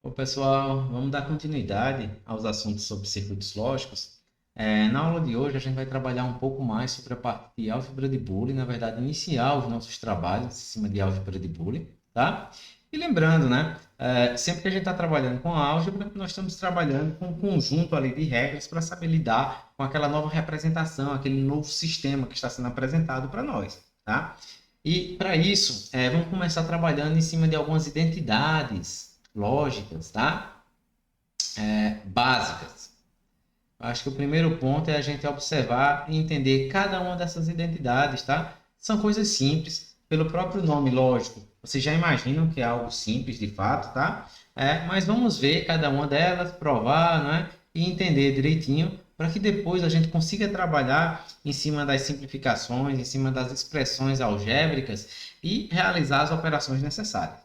Ô pessoal, vamos dar continuidade aos assuntos sobre circuitos lógicos. Na aula de hoje a gente vai trabalhar um pouco mais sobre a parte de álgebra de Boolean, na verdade iniciar os nossos trabalhos em cima de álgebra de Boolean, tá? E lembrando, né, sempre que a gente está trabalhando com a álgebra, nós estamos trabalhando com um conjunto ali de regras para saber lidar com aquela nova representação, aquele novo sistema que está sendo apresentado para nós, tá? E para isso, vamos começar trabalhando em cima de algumas identidades lógicas, tá? Básicas. Acho que o primeiro ponto é a gente observar e entender cada uma dessas identidades, tá? São coisas simples, pelo próprio nome, lógico. Vocês já imaginam que é algo simples de fato, tá? Mas vamos ver cada uma delas, provar, né? E entender direitinho para que depois a gente consiga trabalhar em cima das simplificações, em cima das expressões algébricas e realizar as operações necessárias,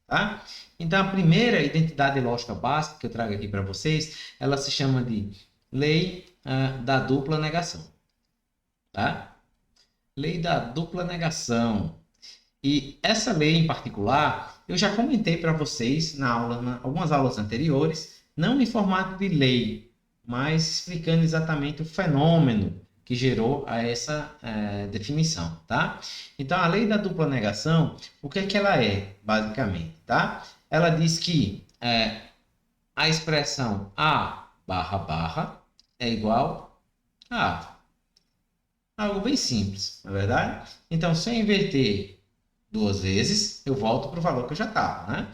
tá? Então, a primeira identidade lógica básica que eu trago aqui para vocês, ela se chama de lei da dupla negação, tá? Lei da dupla negação. E essa lei em particular, eu já comentei para vocês algumas aulas anteriores, não em formato de lei, mas explicando exatamente o fenômeno que gerou a essa definição, tá? Então, a lei da dupla negação, o que é que ela é, basicamente, tá? Ela diz que a expressão A barra barra é igual a algo bem simples, não é verdade? Então, se eu inverter duas vezes, eu volto para o valor que eu já estava, né?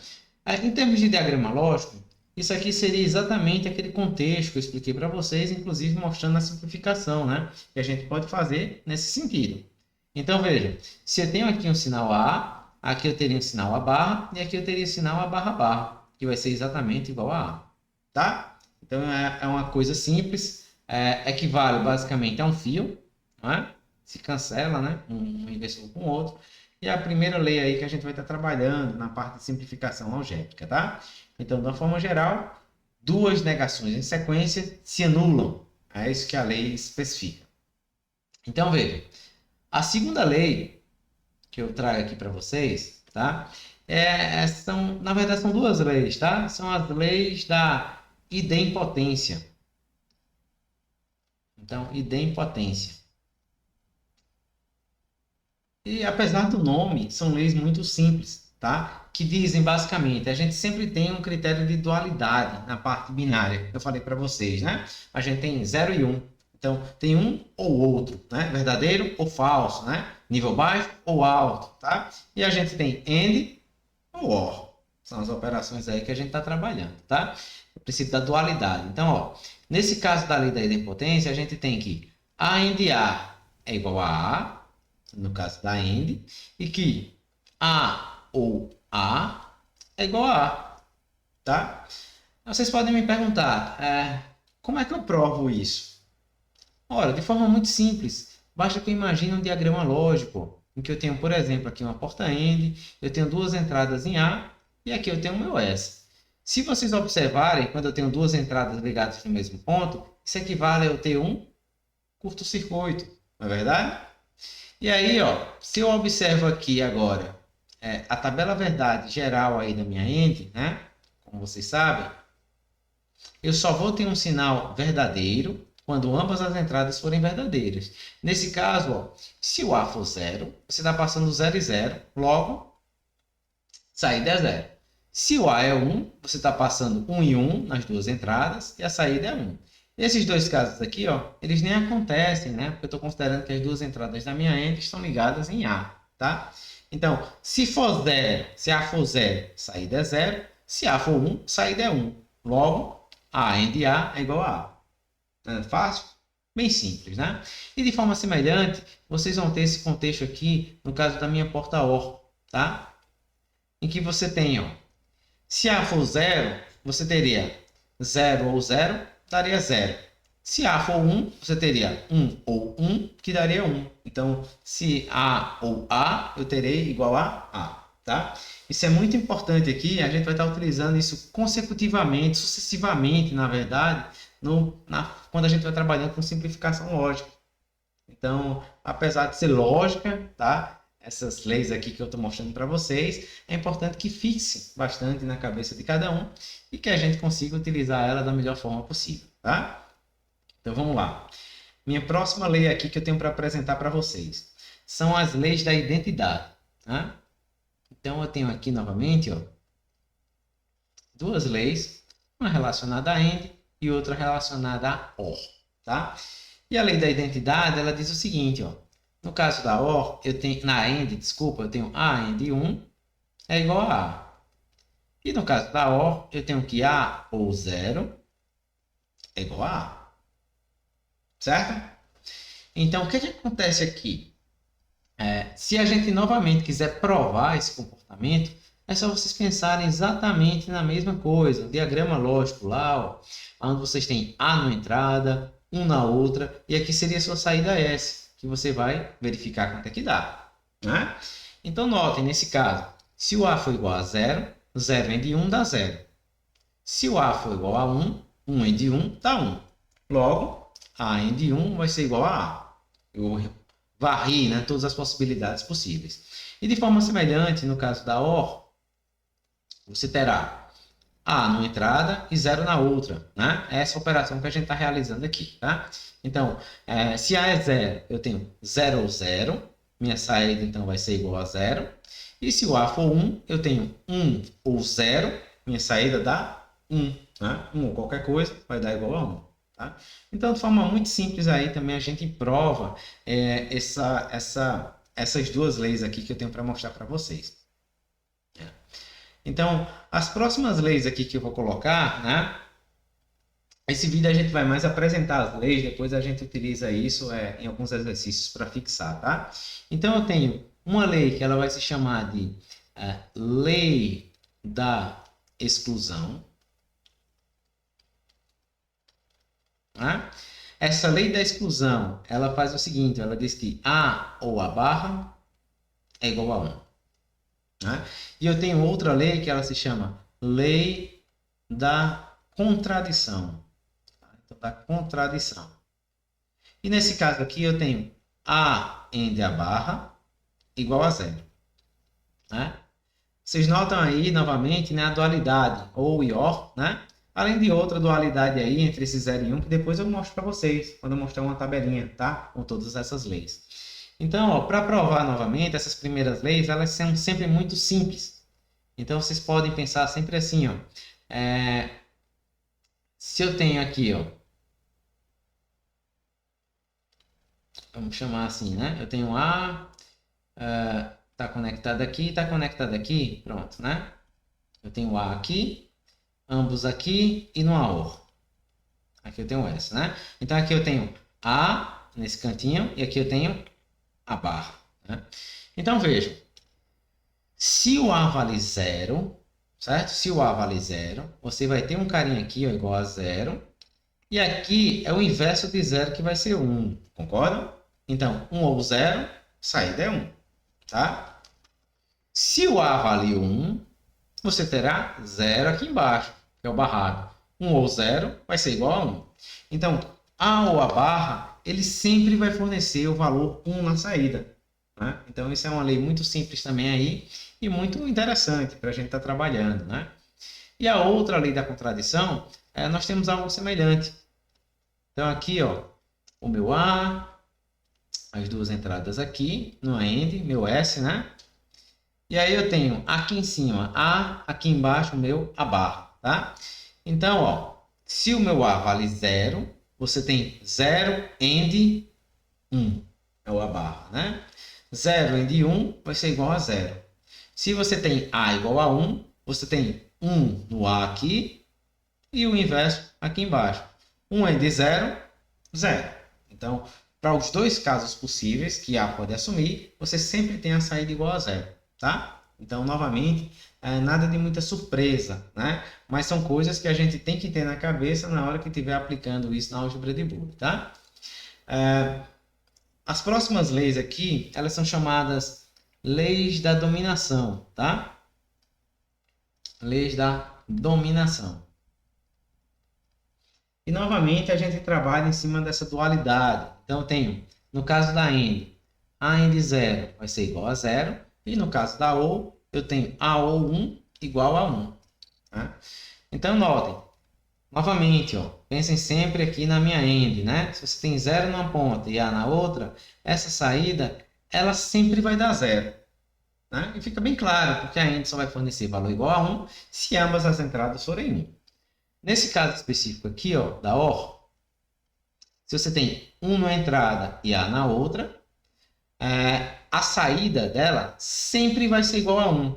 Em termos de diagrama lógico, isso aqui seria exatamente aquele contexto que eu expliquei para vocês, inclusive mostrando a simplificação, né? Que a gente pode fazer nesse sentido. Então, veja, se eu tenho aqui um sinal A, aqui eu teria um sinal A barra, e aqui eu teria o sinal A barra barra, que vai ser exatamente igual a A, tá? Então, é uma coisa simples, equivale basicamente a um fio, não é? Se cancela, né? Um inversor com o outro. E a primeira lei aí que a gente vai estar trabalhando na parte de simplificação algébrica, tá? Então, de uma forma geral, duas negações em sequência se anulam. É isso que a lei especifica. Então, veja, a segunda lei que eu trago aqui para vocês, tá? Na verdade, são duas leis, tá? São as leis da idempotência. Então, idempotência. E apesar do nome, são leis muito simples, tá? Que dizem basicamente, a gente sempre tem um critério de dualidade na parte binária. Eu falei para vocês, né? A gente tem 0 e 1. Um. Então, tem um ou outro, né? Verdadeiro ou falso, né? Nível baixo ou alto, tá? E a gente tem AND ou OR. São as operações aí que a gente está trabalhando, tá? O princípio da dualidade. Então, ó, nesse caso da lei da idempotência, a gente tem que A AND A é igual a A, no caso da AND, e que A ou A é igual a A, tá? Vocês podem me perguntar, como é que eu provo isso? Ora, de forma muito simples, basta que eu imagine um diagrama lógico, em que eu tenho, por exemplo, aqui uma porta AND, eu tenho duas entradas em A, e aqui eu tenho o meu S. Se vocês observarem, quando eu tenho duas entradas ligadas no mesmo ponto, isso equivale a eu ter um curto-circuito, não é verdade? E aí, ó, se eu observo aqui agora a tabela verdade geral aí da minha AND, né? Como vocês sabem, eu só vou ter um sinal verdadeiro quando ambas as entradas forem verdadeiras. Nesse caso, ó, se o A for 0, você está passando 0 e 0, logo, saída é 0. Se o A é 1, você está passando 1 e 1 nas duas entradas e a saída é 1. Esses dois casos aqui, ó, eles nem acontecem, né? Porque eu estou considerando que as duas entradas da minha AND estão ligadas em A, tá? Então, se for 0, se A for 0, saída é 0. Se A for 1, saída é 1. Logo, A AND A é igual a A. É fácil? Bem simples, né? E de forma semelhante, vocês vão ter esse contexto aqui no caso da minha porta OR, tá? Em que você tem, ó, se A for 0, você teria 0 ou 0, daria 0. Se A for 1, você teria 1 ou 1, que daria 1. Então, se A ou A, eu terei igual a A, tá? Isso é muito importante aqui, a gente vai estar utilizando isso consecutivamente, sucessivamente, na verdade, quando a gente vai trabalhando com simplificação lógica. Então, apesar de ser lógica, tá? essas leis aqui que eu estou mostrando para vocês, é importante que fixe bastante na cabeça de cada um e que a gente consiga utilizar ela da melhor forma possível, tá? Então vamos lá. Minha próxima lei aqui que eu tenho para apresentar para vocês são as leis da identidade, tá? Então eu tenho aqui novamente, ó, duas leis, uma relacionada a AND e outra relacionada a OR, tá? E a lei da identidade, ela diz o seguinte, ó, no caso da OR, eu tenho, na AND, desculpa, eu tenho A AND 1 é igual a A. E no caso da OR, eu tenho que A ou 0 é igual a A. Certo? Então, o que acontece aqui? Se a gente novamente quiser provar esse comportamento, é só vocês pensarem exatamente na mesma coisa. O diagrama lógico lá, ó, onde vocês têm A na entrada, 1 na outra, e aqui seria a sua saída S, que você vai verificar quanto é que dá. Né? Então, notem, nesse caso, se o A for igual a 0, 0 entre 1 dá 0. Se o A for igual a 1, 1 entre 1 dá 1. Logo, A entre 1 vai ser igual a A. Eu varri, né, todas as possibilidades possíveis. E de forma semelhante, no caso da OR, você terá A numa entrada e 0 na outra. Né? É essa operação que a gente está realizando aqui. Tá? Então, se A é 0, eu tenho 0 ou 0. Minha saída, então, vai ser igual a 0. E se o A for 1, eu tenho 1 ou 0. Minha saída dá 1. Né? 1 ou qualquer coisa vai dar igual a 1. Tá? Então, de forma muito simples aí também a gente prova essas duas leis aqui que eu tenho para mostrar para vocês. Então, as próximas leis aqui que eu vou colocar, né? Esse vídeo a gente vai mais apresentar as leis, depois a gente utiliza isso em alguns exercícios para fixar, tá? Então, eu tenho uma lei que ela vai se chamar de lei da exclusão. Né? Essa lei da exclusão, ela faz o seguinte, ela diz que A ou A barra é igual a 1. Né? E eu tenho outra lei que ela se chama lei da contradição. Então, da contradição. E nesse caso aqui eu tenho A entre A barra igual a 0. Né? Vocês notam aí novamente, né, a dualidade ou e OR, né? Além de outra dualidade aí entre esse 0 e 1, que depois eu mostro para vocês, quando eu mostrar uma tabelinha, tá? Com todas essas leis. Então, para provar novamente, essas primeiras leis, elas são sempre muito simples. Então, vocês podem pensar sempre assim, ó. Se eu tenho aqui, ó. Vamos chamar assim, né? Eu tenho A, tá conectado aqui, pronto, né? Eu tenho A aqui. Ambos aqui e no OR. Aqui eu tenho S, né? Então aqui eu tenho A nesse cantinho e aqui eu tenho a barra. Né? Então vejam, se o A vale 0, certo? Se o A vale 0, você vai ter um carinha aqui ó, igual a 0. E aqui é o inverso de 0 que vai ser 1. Concordam? Então, 1 ou 0, saída é 1. Tá? Se o A vale 1, você terá 0 aqui embaixo, que é o barrado. 1 ou 0 vai ser igual a 1. Então, A ou A barra, ele sempre vai fornecer o valor 1 na saída. Né? Então, isso é uma lei muito simples também aí e muito interessante para a gente estar trabalhando. Né? E a outra lei da contradição, nós temos algo semelhante. Então, aqui, ó, o meu A, as duas entradas aqui, no AND, meu S, né? E aí eu tenho aqui em cima A, aqui embaixo o meu A barra, tá? Então, ó, se o meu A vale 0, você tem 0 AND 1, é o A barra, né? 0 AND 1 vai ser igual a 0. Se você tem A igual a 1, você tem 1 no A aqui e o inverso aqui embaixo. 1 AND 0, 0. Então, para os dois casos possíveis que A pode assumir, você sempre tem a saída igual a 0. Tá? Então, novamente, nada de muita surpresa, né? Mas são coisas que a gente tem que ter na cabeça na hora que estiver aplicando isso na álgebra de Boole, tá? As próximas leis aqui, elas são chamadas leis da dominação, tá? Leis da dominação. E, novamente, a gente trabalha em cima dessa dualidade. Então, eu tenho, no caso da AND, A AND 0 vai ser igual a 0. E no caso da OR, eu tenho A ou 1 igual a 1. Tá? Então, notem. Novamente, ó, pensem sempre aqui na minha AND, né? Se você tem 0 numa ponta e A na outra, essa saída, ela sempre vai dar 0. Né? E fica bem claro, porque a AND só vai fornecer valor igual a 1 se ambas as entradas forem 1. Nesse caso específico aqui, ó, da OR, se você tem 1 na entrada e A na outra, a saída dela sempre vai ser igual a 1.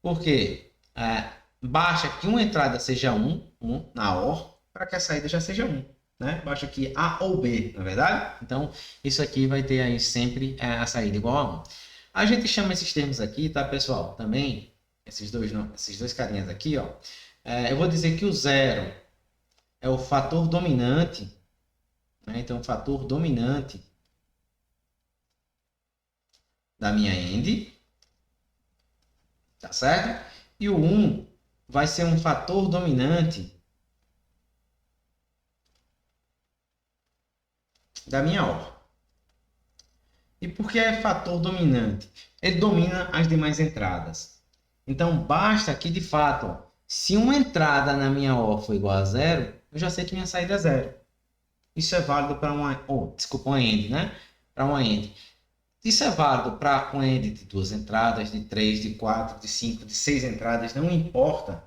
Porque basta que uma entrada seja 1 na OR, para que a saída já seja 1. Né? Basta que A ou B, na verdade? Então, isso aqui vai ter aí sempre a saída igual a 1. A gente chama esses termos aqui, tá, pessoal? Também, esses dois carinhas aqui, ó. Eu vou dizer que o 0 é o fator dominante. Né? Então, o fator dominante da minha AND. Tá certo? E o 1 vai ser um fator dominante da minha OR. E por que é fator dominante? Ele domina as demais entradas. Então, basta que, de fato, ó, se uma entrada na minha OR for igual a 0, eu já sei que minha saída é 0. Isso é válido para uma AND, né? Para uma AND. Isso é válido para uma AND de 2 entradas, de 3, de 4, de 5, de 6 entradas, não importa.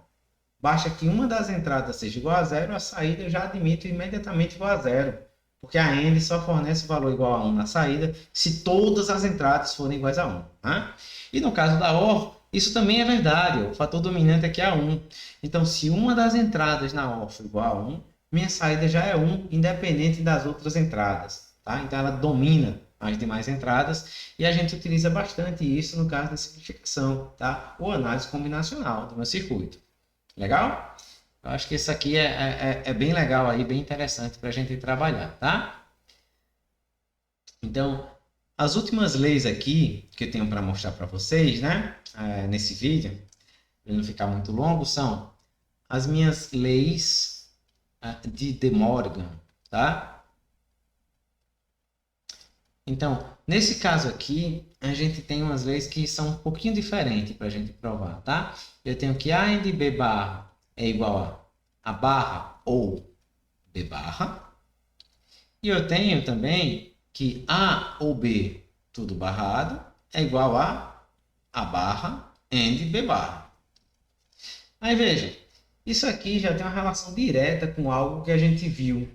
Basta que uma das entradas seja igual a 0, a saída eu já admito imediatamente igual a 0. Porque a AND só fornece valor igual a 1 na saída se todas as entradas forem iguais a 1. Né? E no caso da OR, isso também é verdade. O fator dominante aqui é 1. Então, se uma das entradas na OR for igual a 1, minha saída já é 1, independente das outras entradas. Tá? Então, ela domina as demais entradas e a gente utiliza bastante isso no caso da simplificação, tá? Ou análise combinacional do meu circuito. Legal? Eu acho que isso aqui é bem legal aí, bem interessante para a gente trabalhar, tá? Então, as últimas leis aqui que eu tenho para mostrar para vocês, né? Nesse vídeo, para não ficar muito longo, são as minhas leis de De Morgan, tá? Então, nesse caso aqui, a gente tem umas leis que são um pouquinho diferentes para a gente provar, tá? Eu tenho que A AND B barra é igual a barra ou B barra. E eu tenho também que A ou B, tudo barrado, é igual a barra AND B barra. Aí veja, isso aqui já tem uma relação direta com algo que a gente viu,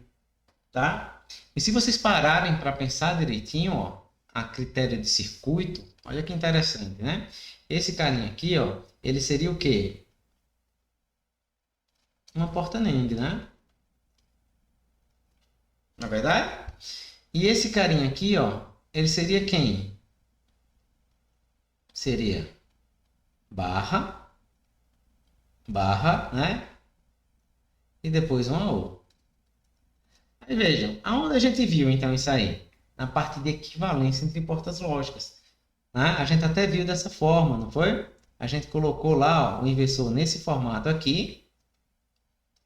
tá? E se vocês pararem para pensar direitinho, ó, a critério de circuito, olha que interessante, né? Esse carinha aqui, ó, ele seria o quê? Uma porta NAND, né? Na verdade? E esse carinha aqui, ó, ele seria quem? Seria barra, né? E depois uma OR. Aí vejam, aonde a gente viu então isso aí? Na parte de equivalência entre portas lógicas. Né? A gente até viu dessa forma, não foi? A gente colocou lá ó, o inversor nesse formato aqui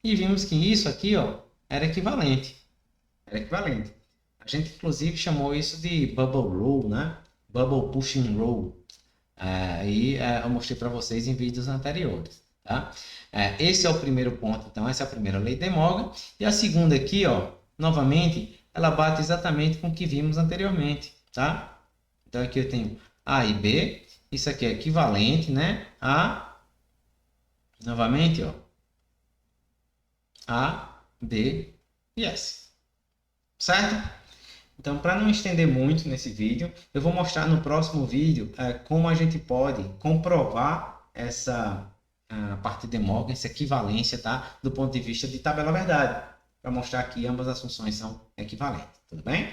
e vimos que isso aqui ó, era equivalente. Era equivalente. A gente inclusive chamou isso de Bubble Rule, né? Bubble Pushing Rule. Eu mostrei para vocês em vídeos anteriores. Tá? Esse é o primeiro ponto, então essa é a primeira lei de De Morgan. E a segunda aqui, ó, novamente, ela bate exatamente com o que vimos anteriormente, tá? Então aqui eu tenho A e B, isso aqui é equivalente, né? Novamente, ó, A, B e S, certo? Então, para não estender muito nesse vídeo, eu vou mostrar no próximo vídeo como a gente pode comprovar essa parte de De Morgan, essa equivalência, tá? Do ponto de vista de tabela verdade, para mostrar que ambas as funções são equivalentes, tudo bem?